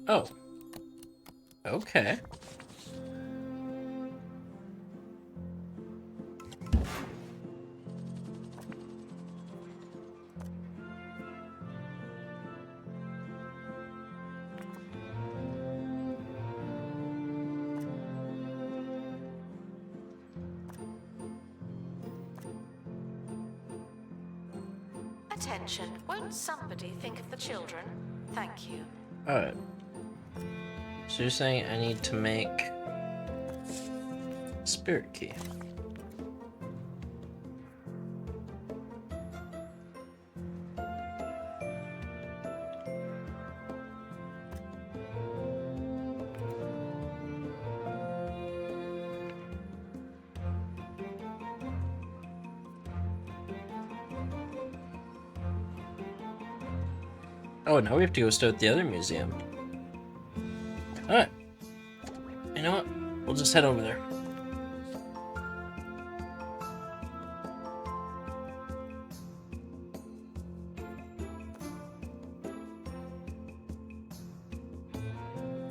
Oh, okay. Attention, won't somebody think of the children? Thank you. Alright. So you're saying I need to make spirit key. Oh, now we have to go start the other museum. Alright. You know what? We'll just head over there.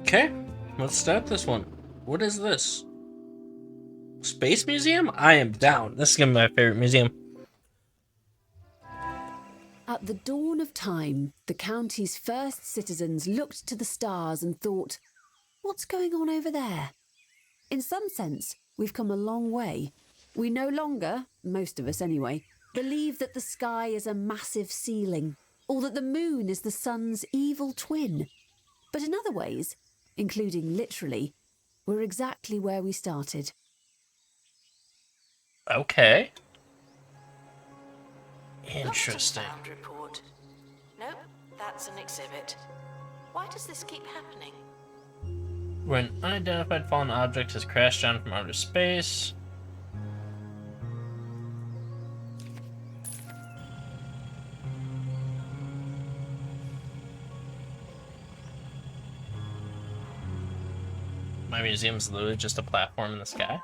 Okay, let's start this one. What is this? Space Museum? I am down. This is gonna be my favorite museum. At the dawn of time, the county's first citizens looked to the stars and thought, what's going on over there? In some sense, we've come a long way. We no longer, most of us anyway, believe that the sky is a massive ceiling, or that the moon is the sun's evil twin. But in other ways, including literally, we're exactly where we started. Okay. Lost and Interesting. found report. Nope, that's an exhibit. Why does this keep happening? When an unidentified fallen object has crashed down from outer space. My museum's literally just a platform in the sky.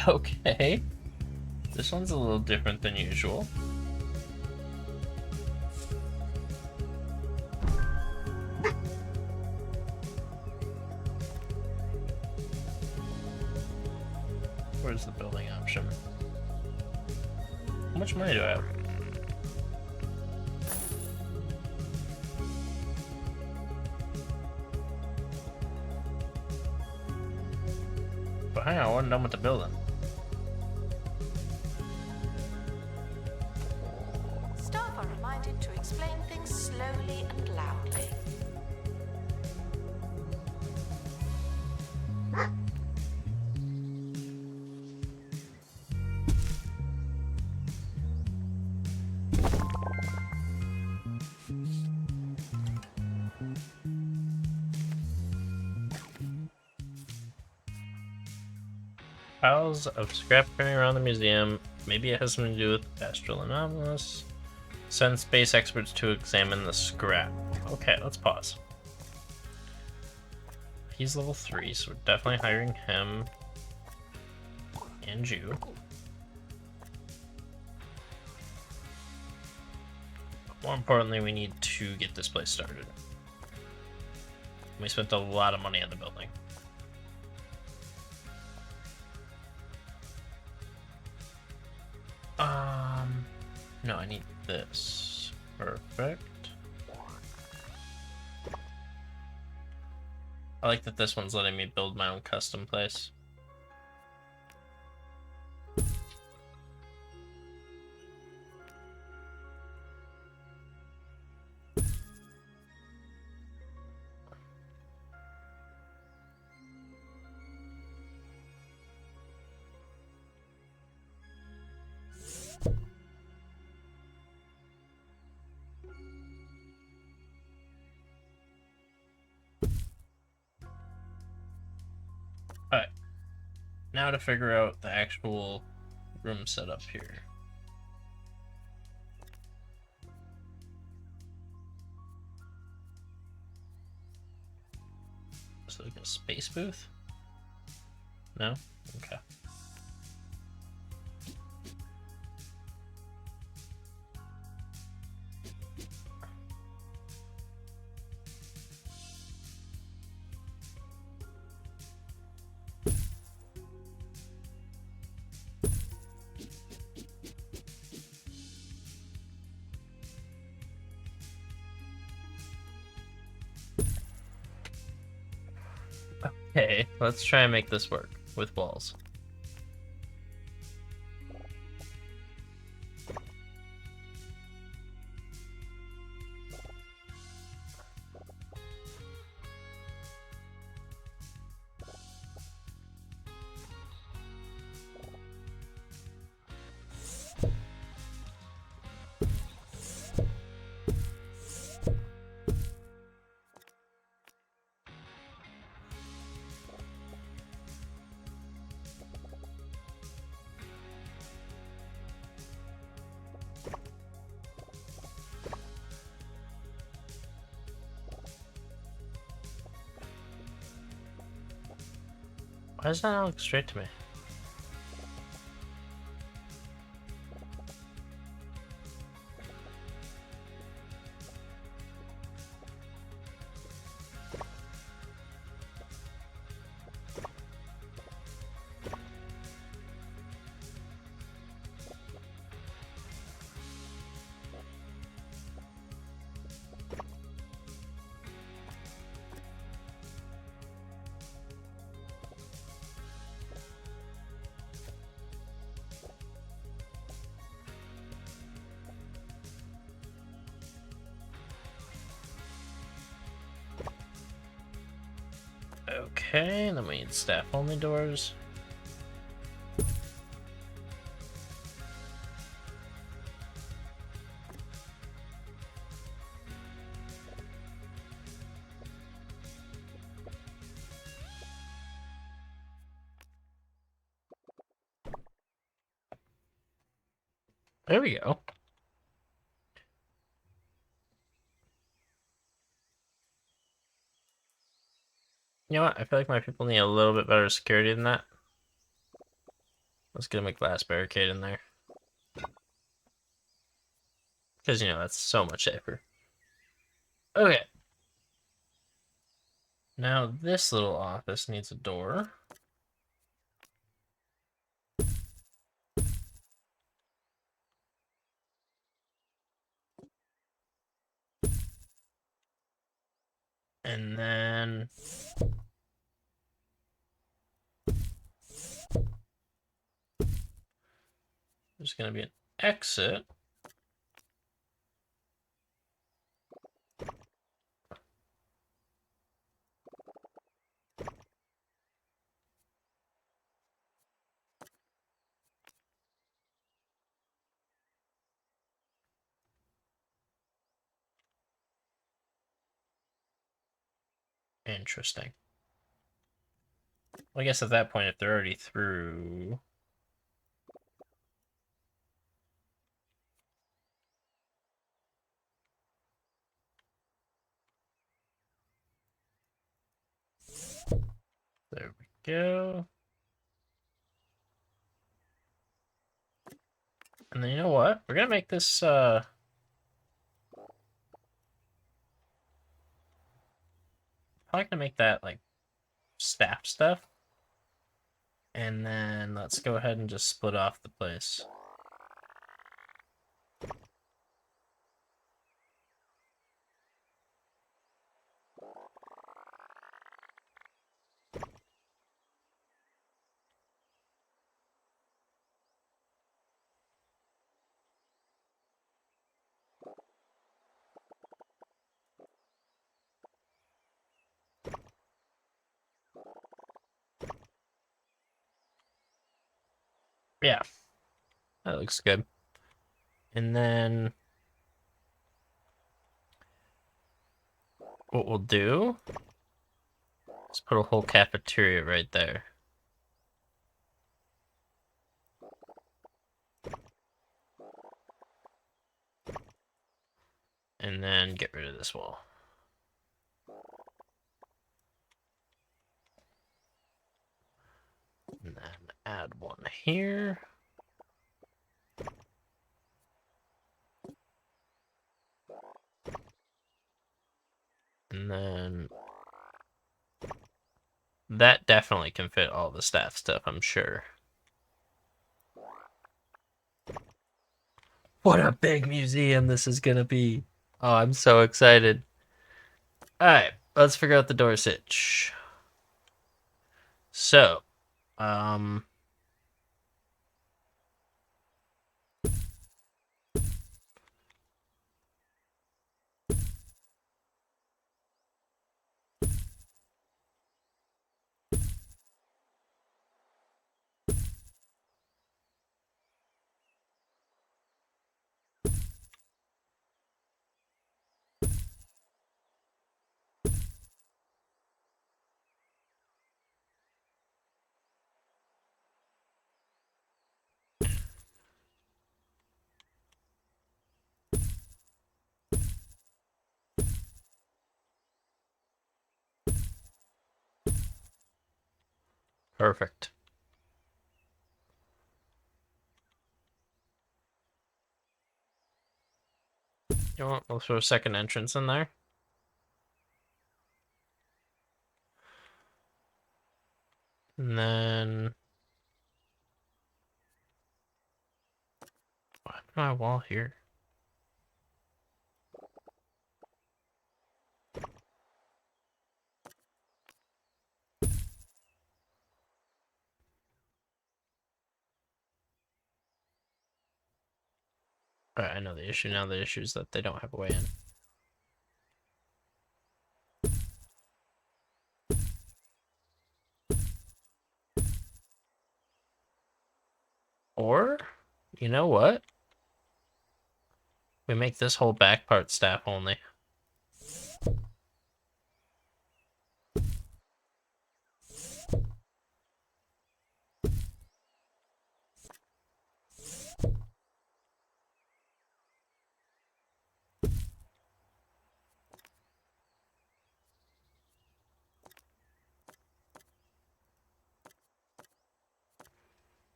Okay. This one's a little different than usual. Where's the building option? How much money do I have? But hang on, I wasn't done with the building. Staff are reminded to explain things slowly and loudly. Piles of scrap carrying around the museum. Maybe it has something to do with astral anomalies. Send space experts to examine the scrap. Okay, let's pause. He's level 3, so we're definitely hiring him and you. But more importantly, we need to get this place started. We spent a lot of money on the building. No, I need this. Perfect. I like that this one's letting me build my own custom place. Alright. Now to figure out the actual room setup here. So like a space booth? No? Okay. Okay, let's try and make this work with walls. Why does that not look straight to me? Okay, then we need staff-only doors. There we go. You know what? I feel like my people need a little bit better security than that. Let's get them a glass barricade in there. Because, you know, that's so much safer. Okay. Now this little office needs a door. And then there's going to be an exit. Interesting. Well, I guess at that point, if they're already through... There we go. And then you know what? We're gonna make this, probably gonna make that, like, staff stuff. And then let's go ahead and just split off the place. Yeah, that looks good. And then what we'll do is put a whole cafeteria right there. And then get rid of this wall. add one here. And then that definitely can fit all the staff stuff, I'm sure. What a big museum this is gonna be. Oh, I'm so excited. Alright, let's figure out the door sitch. So, perfect. You want? We'll throw a second entrance in there. And then what happened to my wall here? Alright, I know the issue now. The issue is that they don't have a way in. Or, you know what? We make this whole back part staff only.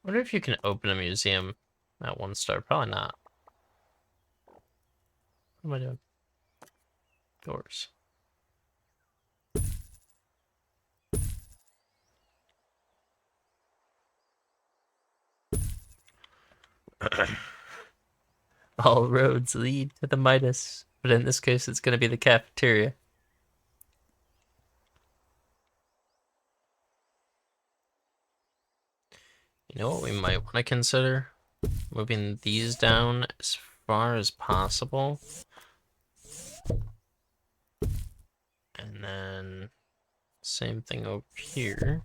Wonder if you can open a museum at 1 star. Probably not. What am I doing? Doors. All roads lead to the Midas, but in this case, it's going to be the cafeteria. You know what we might want to consider? Moving these down as far as possible. And then same thing over here.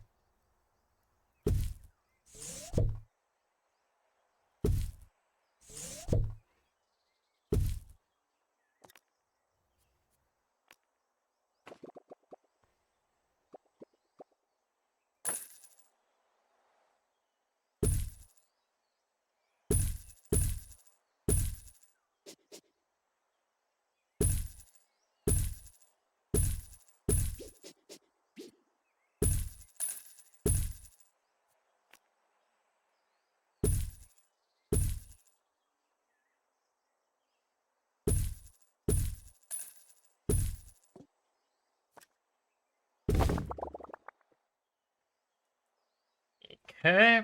Okay.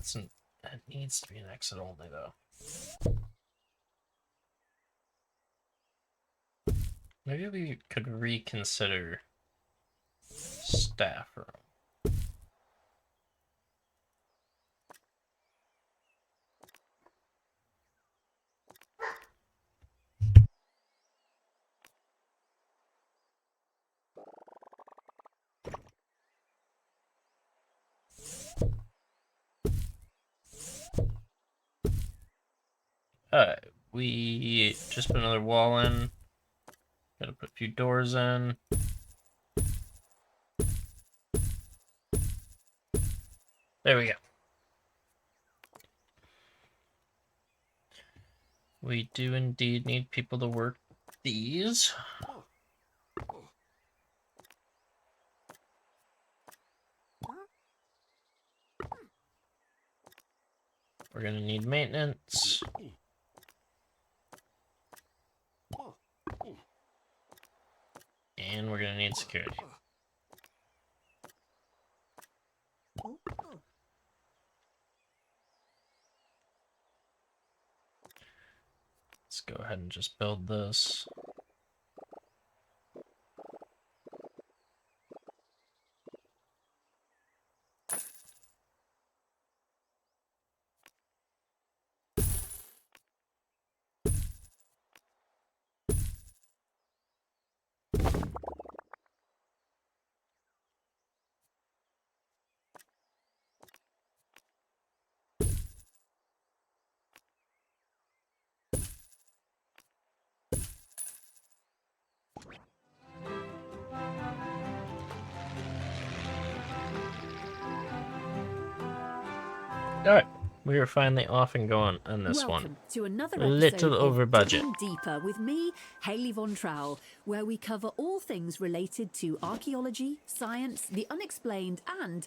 It needs to be an exit only though. Maybe we could reconsider staff room. Alright, we just put another wall in. Gotta put a few doors in. There we go. We do indeed need people to work these. We're gonna need maintenance. And we're gonna need security. Let's go ahead and just build this. Alright, we are finally off and going on this Welcome one. to another A episode little of over budget. Digging Deeper with me, Hayley Von Trowell, where we cover all things related to archaeology, science, the unexplained, and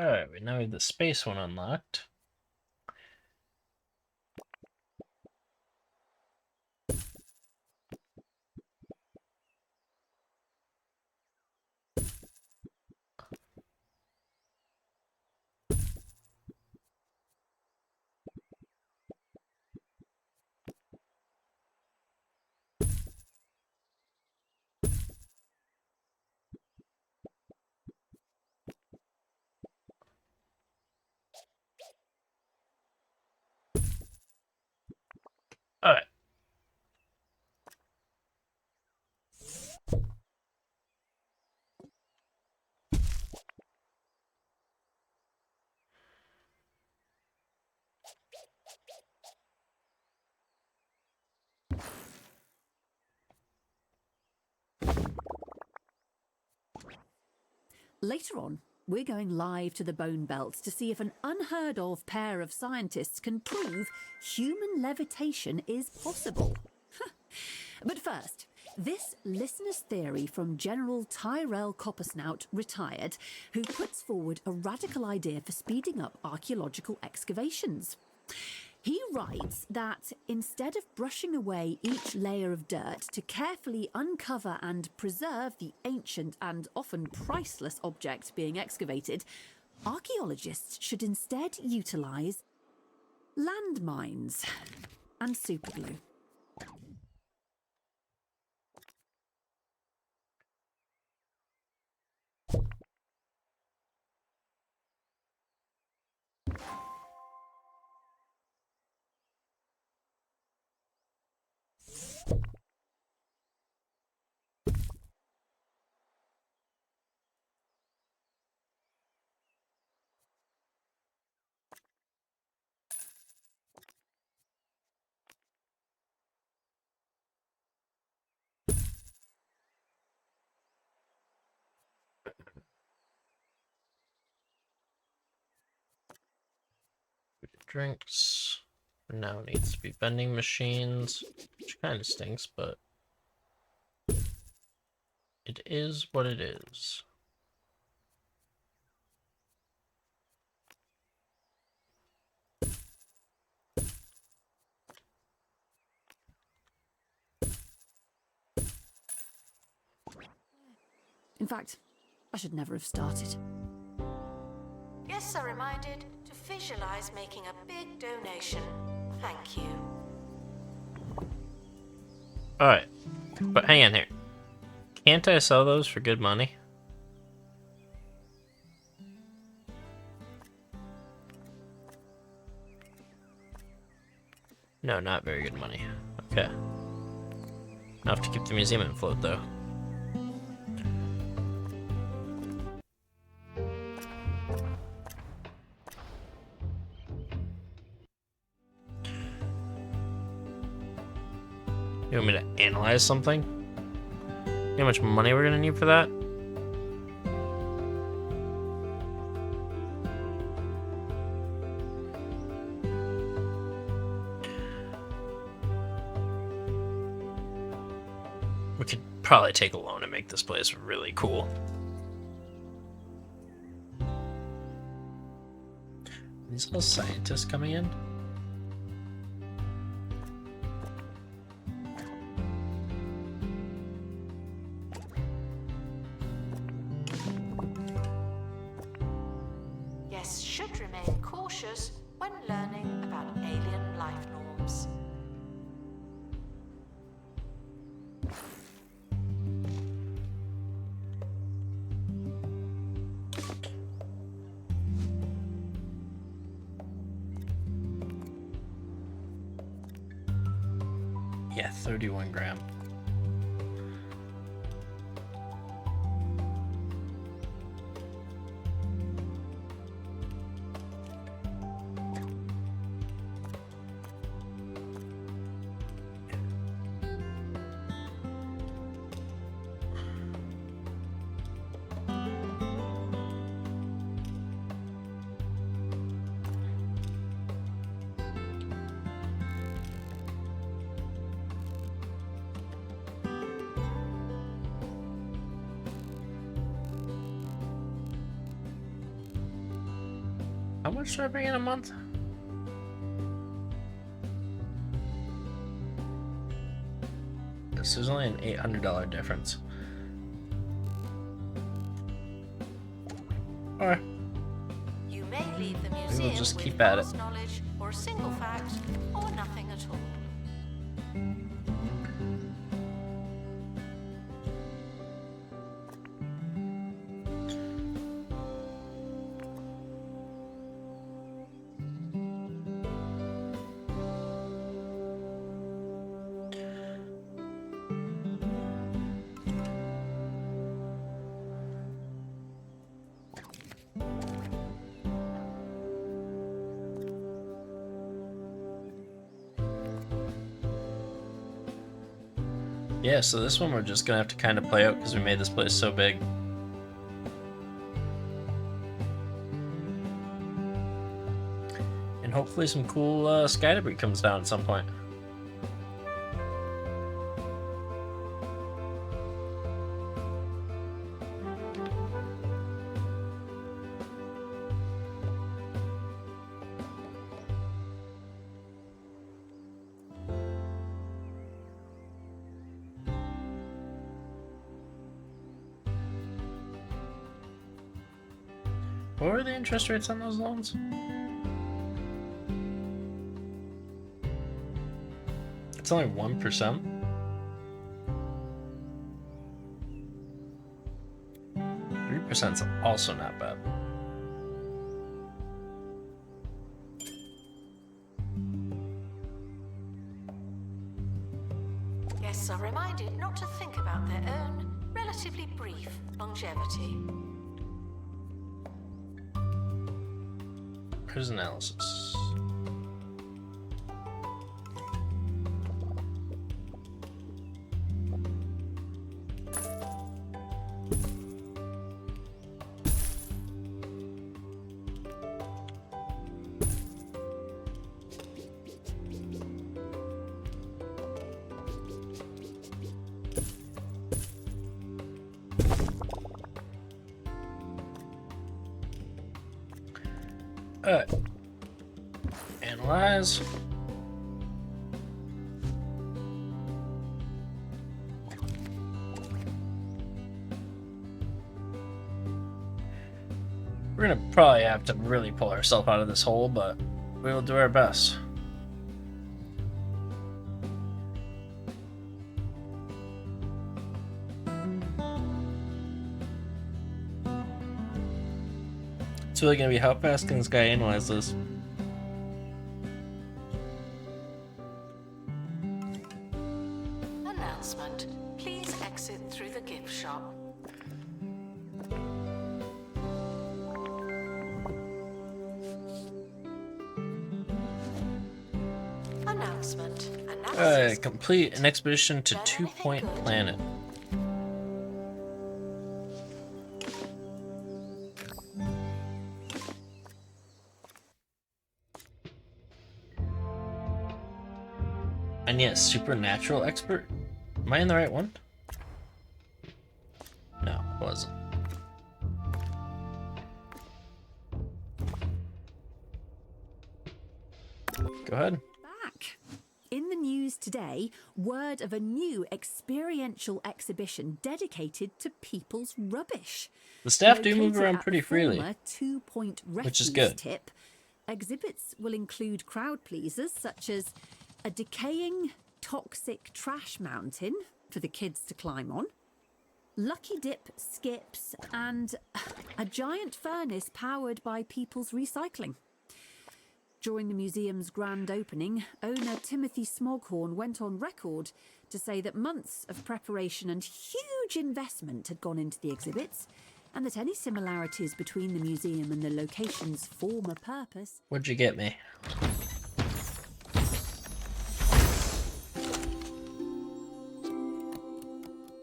Alright, we now have the space one unlocked. Alright. later on, we're going live to the Bone Belt to see if an unheard of pair of scientists can prove human levitation is possible. But first, this listener's theory from General Tyrell Coppersnout, retired, who puts forward a radical idea for speeding up archaeological excavations. He writes that instead of brushing away each layer of dirt to carefully uncover and preserve the ancient and often priceless object being excavated, archaeologists should instead utilise landmines and superglue. drinks. Now needs to be vending machines, which kind of stinks, but it is what it is. In fact, I should never have started. Guests are reminded to visualize making a big donation. Thank you. Alright, but hang on here. Can't I sell those for good money? No, not very good money. Okay. Enough to keep the museum afloat, though. You want me to analyze something? You know how much money we're gonna need for that? We could probably take a loan and make this place really cool. Are these all scientists coming in? Guests should remain cautious when learning about alien life norms. Yeah, 31 gram. How much do I bring in a month? This is only an $800 difference. Alright. You may leave the we'll museum just with keep at it. vast knowledge or a single fact or nothing at all. Yeah, so this one we're just gonna have to kind of play out because we made this place so big. And hopefully some cool sky debris comes down at some point. What were the interest rates on those loans? It's only 1%. 3% is also not bad. Guests are reminded not to think about their own relatively brief longevity. Here's analysis. Alright. Analyze. We're gonna probably have to really pull ourselves out of this hole, but we will do our best. It's really gonna be how fast can this guy analyze this? Announcement. Please exit through the gift shop. Announcement. Analysis. Complete an expedition to 2 Point Planet. And yes, supernatural expert. Am I in the right one? No, it wasn't. Go ahead. Back. In the news today, word of a new experiential exhibition dedicated to people's rubbish. The staff do move Located around at pretty the freely, former 2 Point which is Refuse good. Tip. Exhibits will include crowd pleasers such as a decaying, toxic trash mountain for the kids to climb on, lucky dip skips, and a giant furnace powered by people's recycling. During the museum's grand opening, owner Timothy Smoghorn went on record to say that months of preparation and huge investment had gone into the exhibits, and that any similarities between the museum and the location's former purpose. What'd you get me?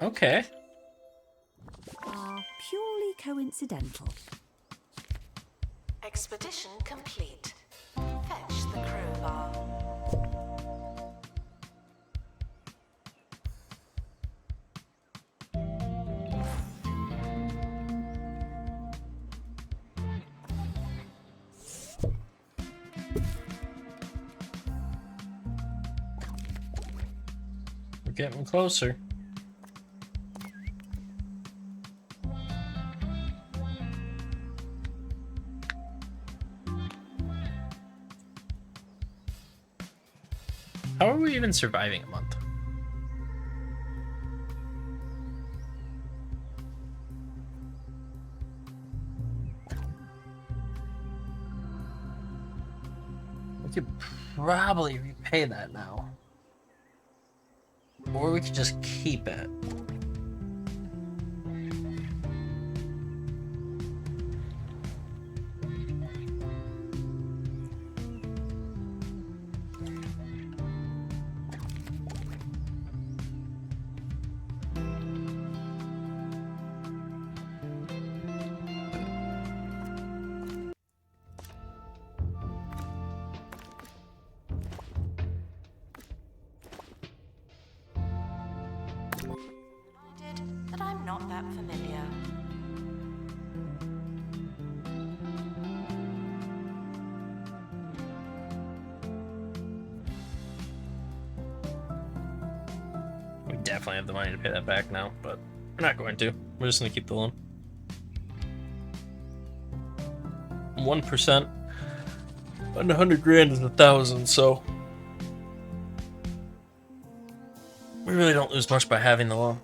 Okay. Are purely coincidental. Expedition complete. Fetch the crowbar. We're getting closer. How are we even surviving a month? We could probably repay that now. Or we could just keep it. That I'm not that familiar. We definitely have the money to pay that back now, but we're not going to. We're just going to keep the loan. 1% on 100 grand is 1,000, so we really don't lose much by having the loan.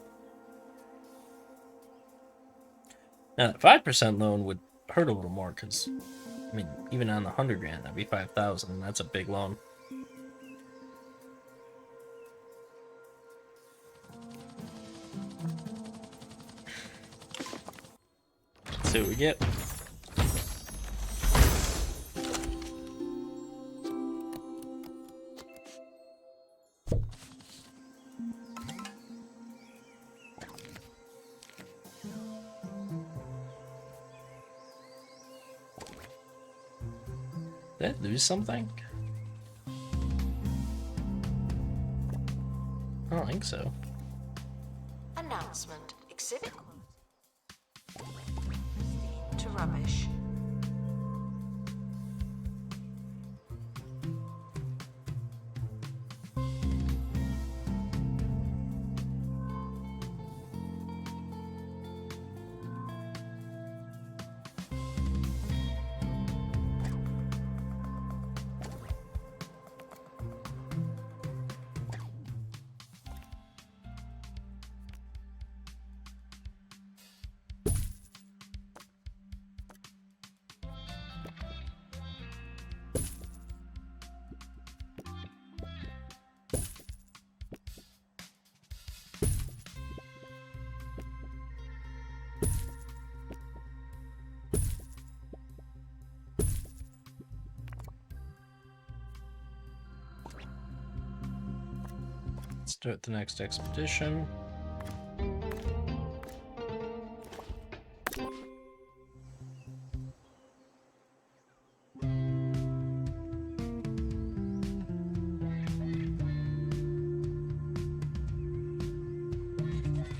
Now, that 5% loan would hurt a little more because, I mean, even on the 100 grand, that'd be 5,000, and that's a big loan. Let's see what we get. Did I lose something? I don't think so. Announcement. Exhibit to rubbish. Start the next expedition.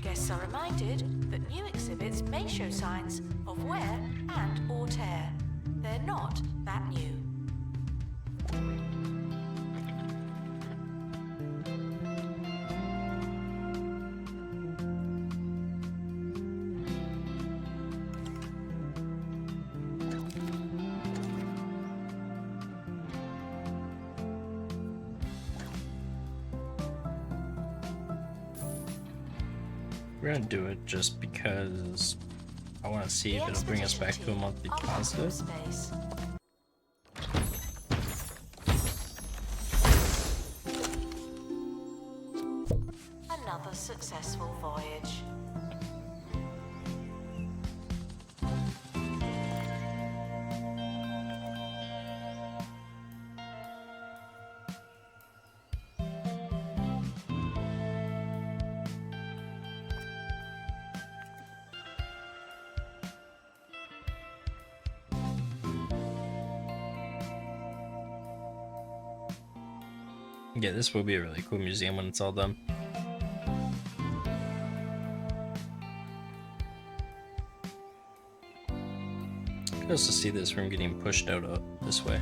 Guests are reminded that new exhibits may show signs of wear and or tear. They're not that new. We're gonna do it just because I want to see if it'll bring us back to a monthly positive. Space. Another successful voyage. Yeah, this will be a really cool museum when it's all done. I can also see this room getting pushed out this way.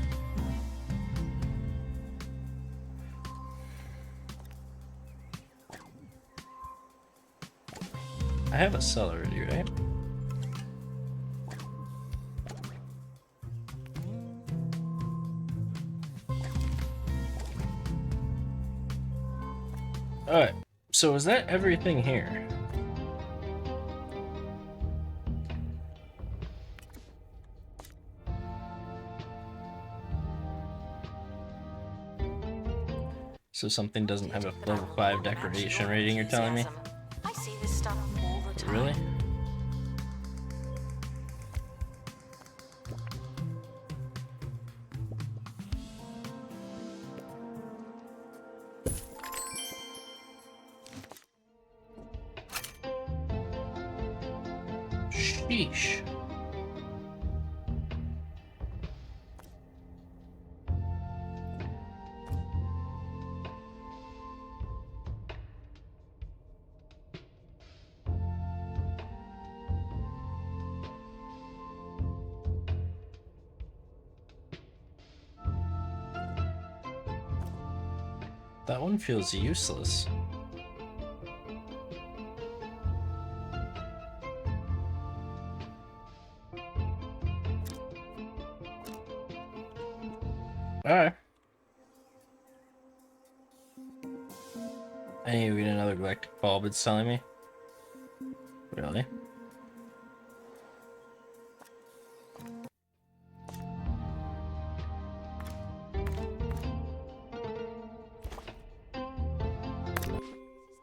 I have a cell already, right? Alright, so is that everything here? So something doesn't have a level 5 decoration rating, you're telling me? I see this stuff all the time. Really? Sheesh. That one feels useless. Alright. I need to read another galactic bulb, it's telling me. Really?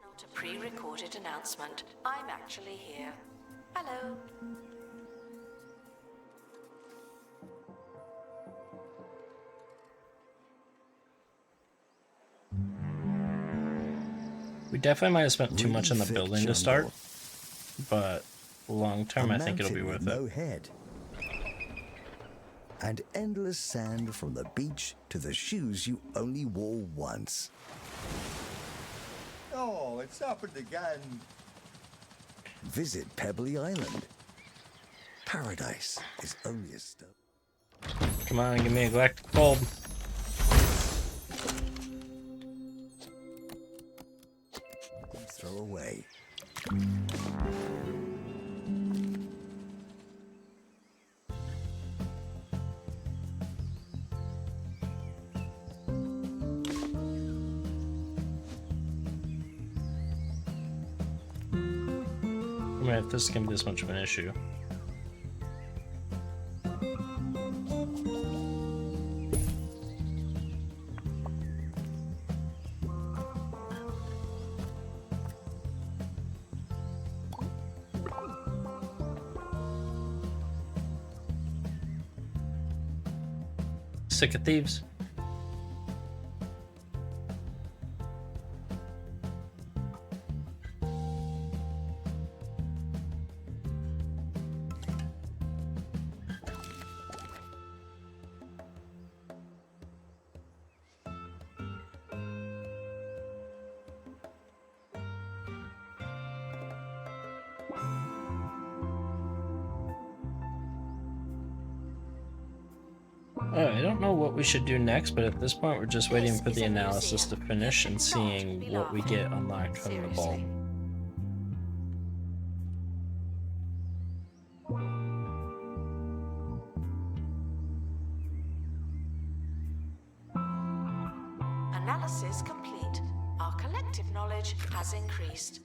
Not a pre-recorded announcement. I'm actually here. Hello. We definitely might have spent too much on the building to start, but long term I think it'll be worth no it. head. And endless sand from the beach to the shoes you only wore once. Oh, it's happened again. Visit Pebbly Island. Paradise is only a stone. Come on, give me a galactic bulb. Throw away. I mean, if this is gonna be this much of an issue. Sick of thieves. I don't know what we should do next, but at this point we're just waiting for the analysis to finish and seeing what we get unlocked from the bulb. Analysis complete. Our collective knowledge has increased.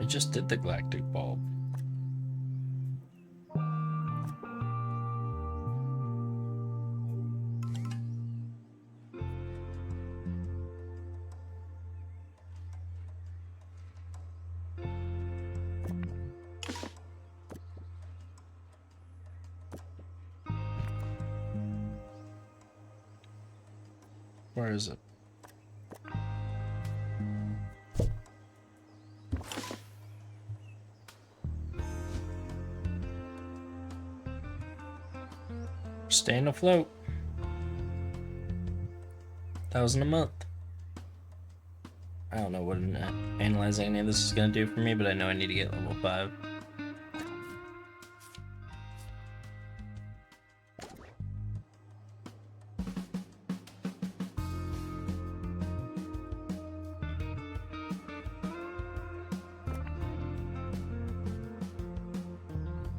I just did the galactic bulb. Where is it? Staying afloat. 1,000 a month. I don't know what analyzing any of this is going to do for me, but I know I need to get level 5.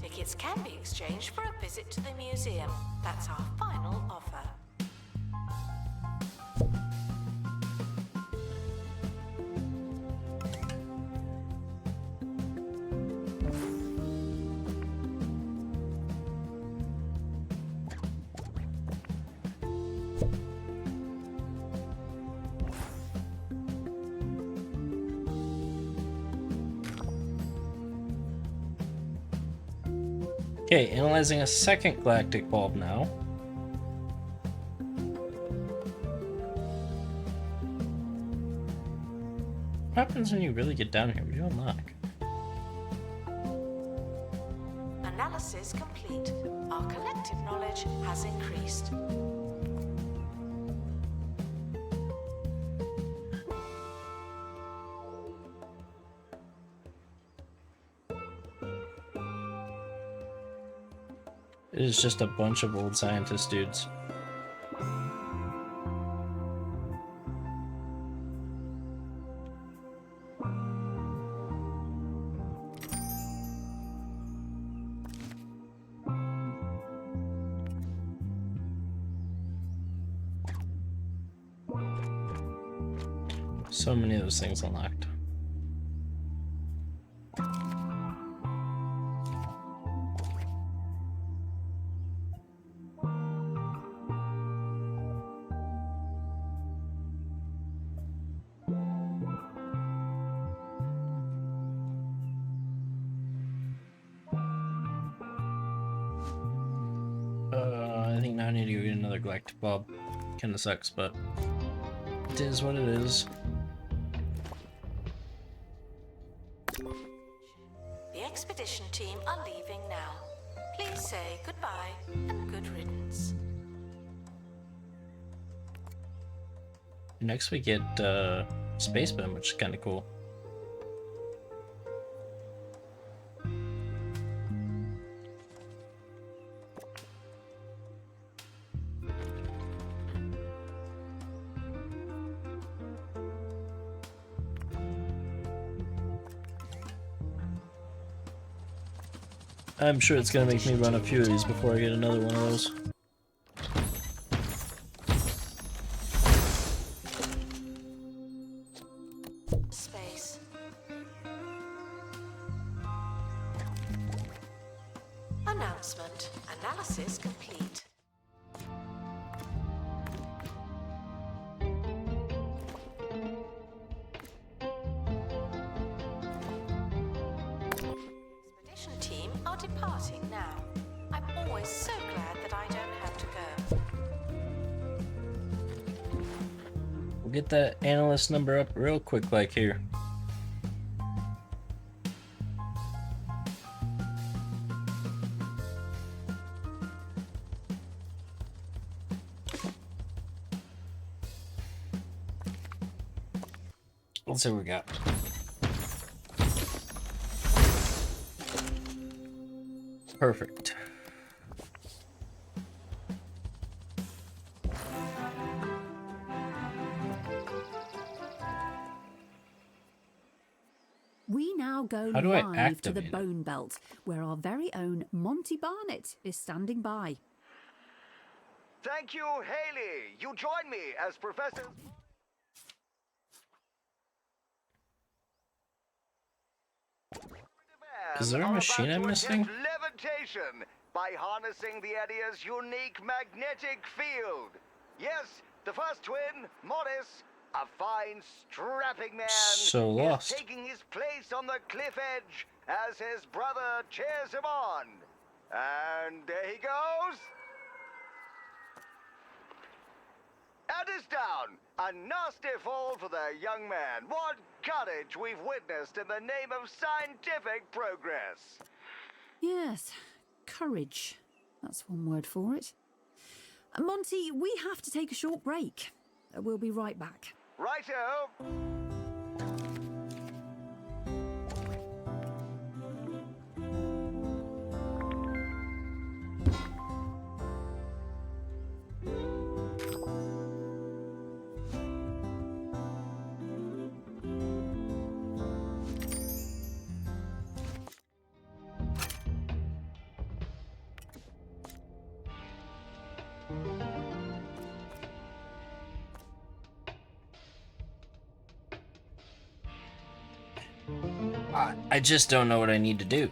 Tickets can be exchanged for a visit to the museum. That's our final offer. Okay, analyzing a second galactic bulb now. What happens when you really get down here? What do you unlock? Analysis complete. Our collective knowledge has increased. It is just a bunch of old scientist dudes. So many of those things unlocked. I think now I need to go get another galactic bulb. Kinda sucks, but it is what it is. The expedition team are leaving now. Please say goodbye and good riddance. Next we get Space Bim, which is kinda cool. I'm sure it's gonna make me run a few of these before I get another one of those. Space. Announcement. Analysis complete. Expedition team are departing now. I'm always so glad that I don't have to go. We'll get that analyst number up real quick like here. Let's see what we got. Perfect. We now go How do I live to the activate it? Bone Belt, where our very own Monty Barnett is standing by. Thank you, Haley. You join me as Professor... Is there a machine I'm missing? Levitation by harnessing the area's unique magnetic field. Yes, the first twin, Morris, a fine, strapping man, So lost. is taking his place on the cliff edge as his brother cheers him on. And there he goes. And it's down. A nasty fall for the young man. What courage we've witnessed in the name of scientific progress. Yes, courage. That's one word for it. Monty, we have to take a short break. We'll be right back. Righto. I just don't know what I need to do.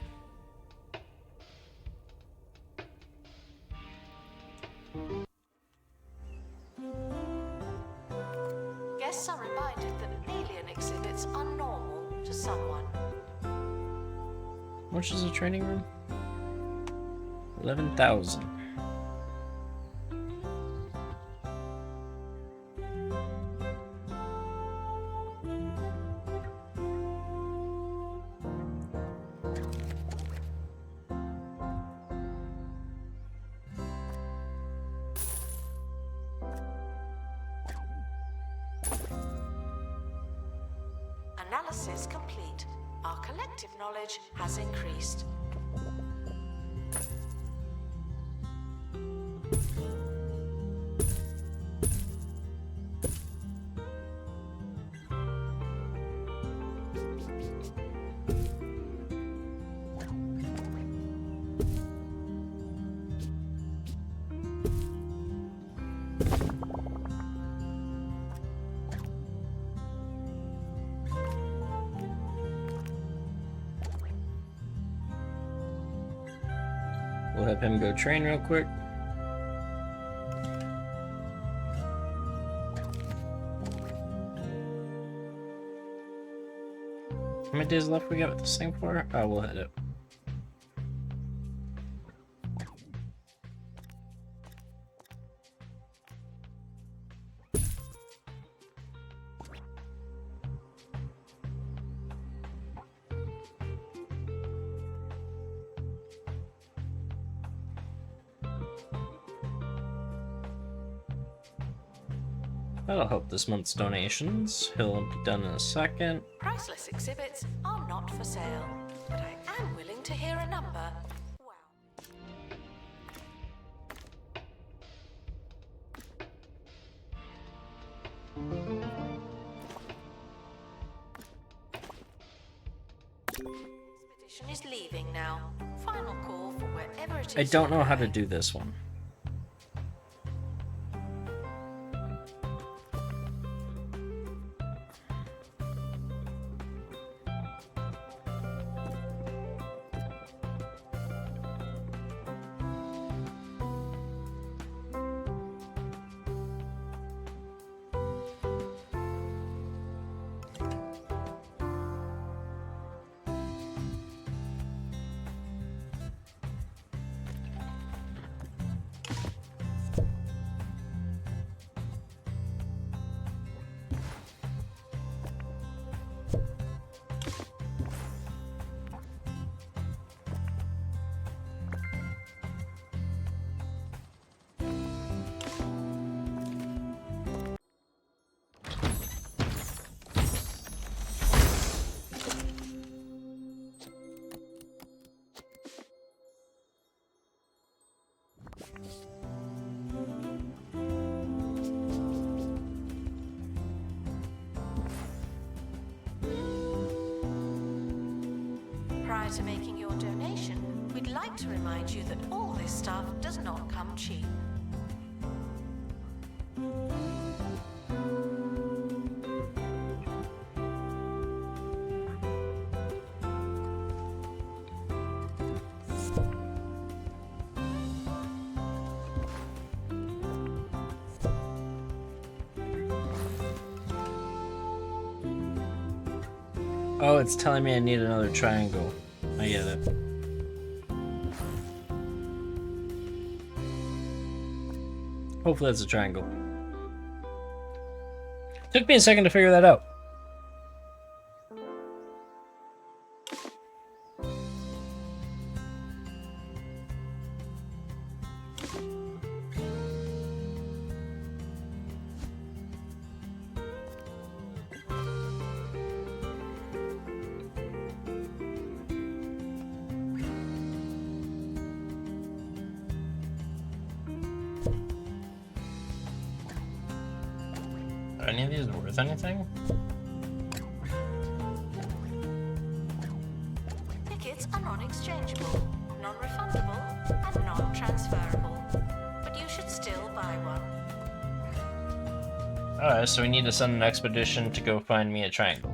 Guests are reminded that alien exhibits are normal to someone. How much is a training room? 11,000. Analysis complete. Our collective knowledge has increased. We'll have him go train real quick. How many days left we got with this thing for? Oh, we'll hit it. That'll help this month's donations. He'll be done in a second. Priceless exhibits are not for sale, but I am willing to hear a number. Wow. Expedition is leaving now. Final call for wherever it is. I don't know how to they're do this one. Prior to making your donation, we'd like to remind you that all this stuff does not come cheap. Oh, it's telling me I need another triangle. I get it. Hopefully that's a triangle. Took me a second to figure that out. Are any of these worth anything? Tickets are non-exchangeable, non-refundable, and non-transferable. But you should still buy one. Alright, so we need to send an expedition to go find me a triangle.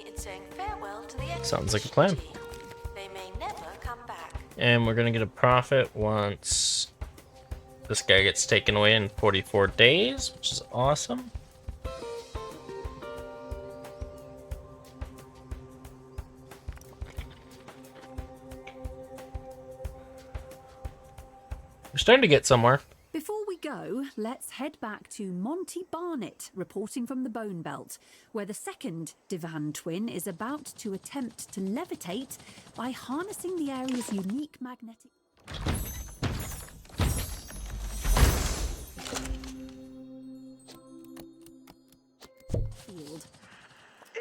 In saying farewell to the Sounds like a plan. expedition team. They may never come back. And we're gonna get a profit once this guy gets taken away in 44 days, which is awesome. We're starting to get somewhere. Before we go, let's head back to Monty Barnett, reporting from the Bone Belt, where the second Divan twin is about to attempt to levitate by harnessing the area's unique magnetic field.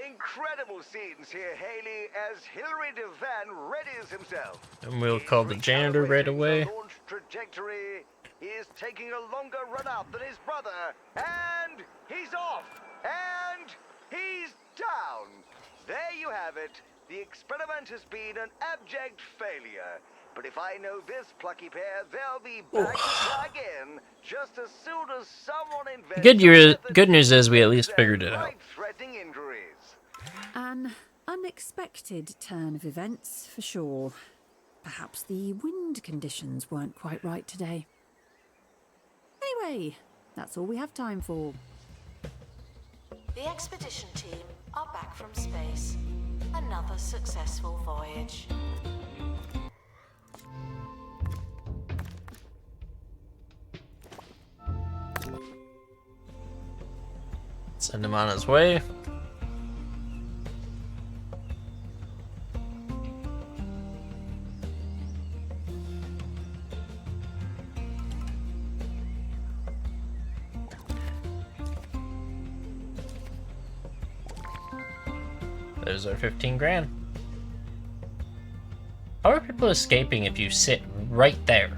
Incredible scenes here, Haley, as Hilary Devan readies himself. And we'll He's call the janitor right recalibrating away. the launch trajectory. He is taking a longer run up than his brother, and he's off, and he's down. There you have it. The experiment has been an abject failure. But if I know this plucky pair, they'll be back to try again just as soon as someone invents Good news is we at least figured it out. life-threatening injuries. An unexpected turn of events, for sure. Perhaps the wind conditions weren't quite right today. Anyway, that's all we have time for. The expedition team are back from space. Another successful voyage. Send him on his way. There's our 15 grand. How are people escaping if you sit right there?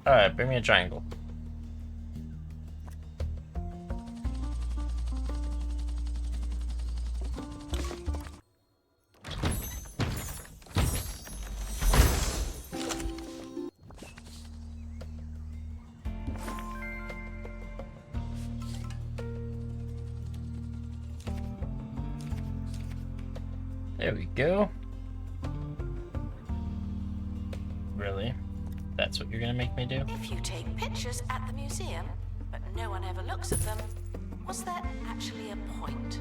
Alright, bring me a triangle. There we go. Really? That's what you're gonna make me do? If you take pictures at the museum, but no one ever looks at them, was there actually a point?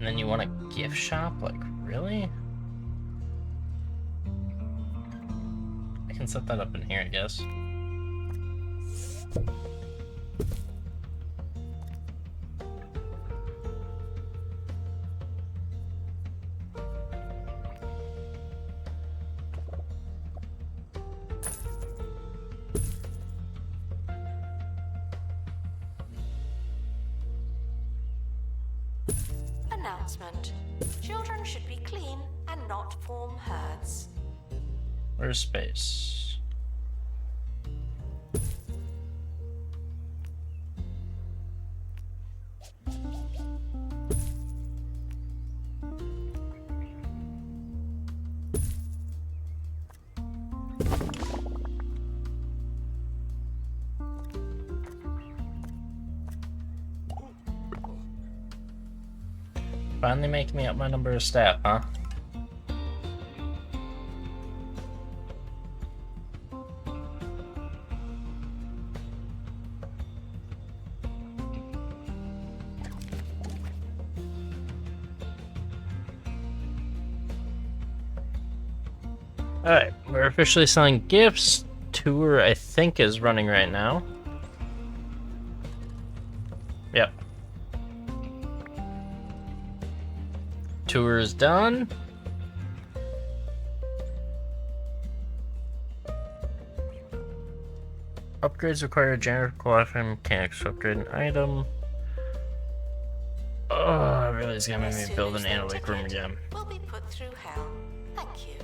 And then you want a gift shop? Like, really? I can set that up in here, I guess. Announcement. Children should be clean and not form herds. Where's space? Finally make me up my number of staff, huh? Alright, we're officially selling gifts. Tour, I think, is running right now. Yep. Tour is done. Upgrades require a janitor qualified mechanics to upgrade an item. Oh, it really is gonna make me build an analytic room again. Will be put through hell. Thank you.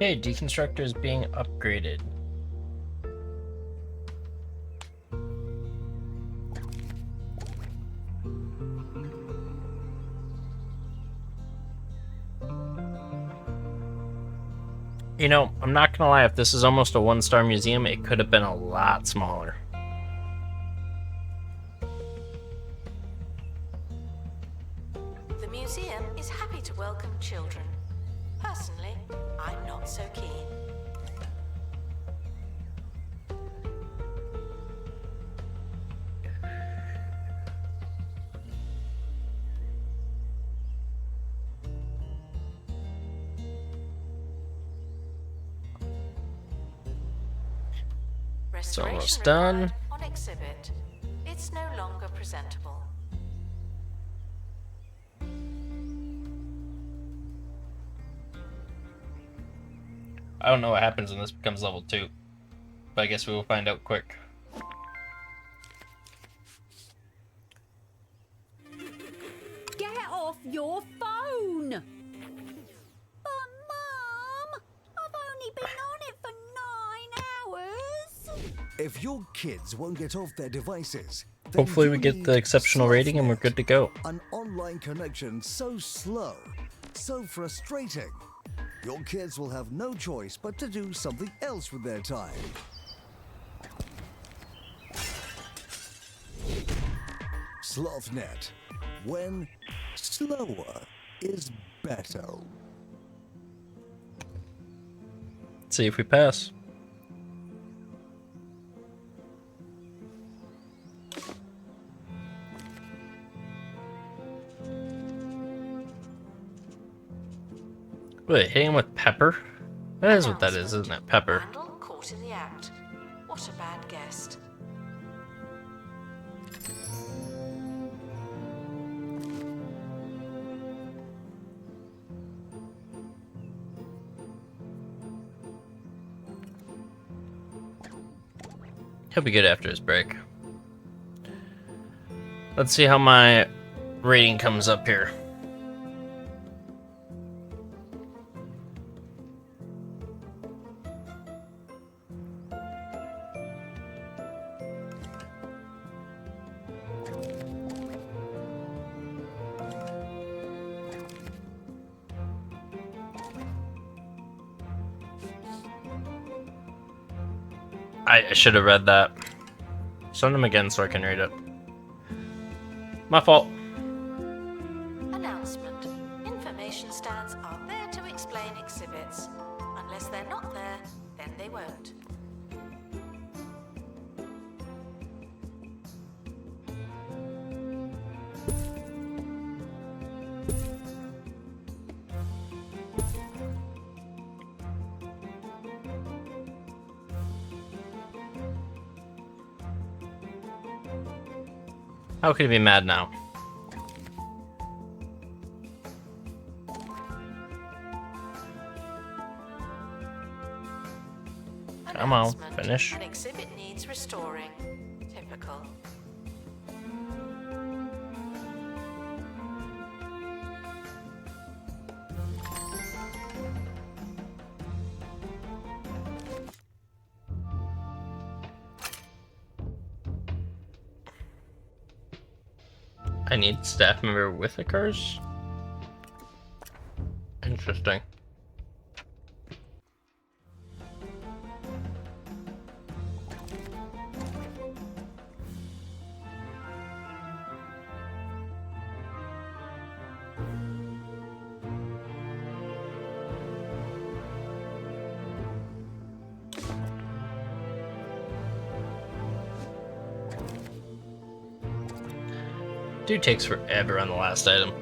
Okay, deconstructor is being upgraded. You know, I'm not gonna lie, if this is almost a one-star museum, it could have been a lot smaller. The museum is happy to welcome children. Personally, I'm not so keen. It's almost Restoration done. required on exhibit. It's no longer presentable. I don't know what happens when this becomes level 2, but I guess we will find out quick. Get off your phone! But, Mum, I've only been on it for 9 hours. If your kids won't get off their devices, then Hopefully we you get the need exceptional rating and we're SoftNet, good to go. An online connection so slow, so frustrating. Your kids will have no choice but to do something else with their time. SoftNet, when slower is better. Let's see if we pass. Wait, hitting him with pepper? That is what that is, isn't it? Pepper. Vandal caught in the act. What a bad guest. He'll be good after his break. Let's see how my rating comes up here. I should have read that. Send them again so I can read it. My fault. Announcement. Information stands are there to explain exhibits. Unless they're not there, then they won't. How could he be mad now? Come on, Announcement. finish. An exhibit needs restoring. Typical. I need staff member with a curse? Interesting. Dude takes forever on the last item.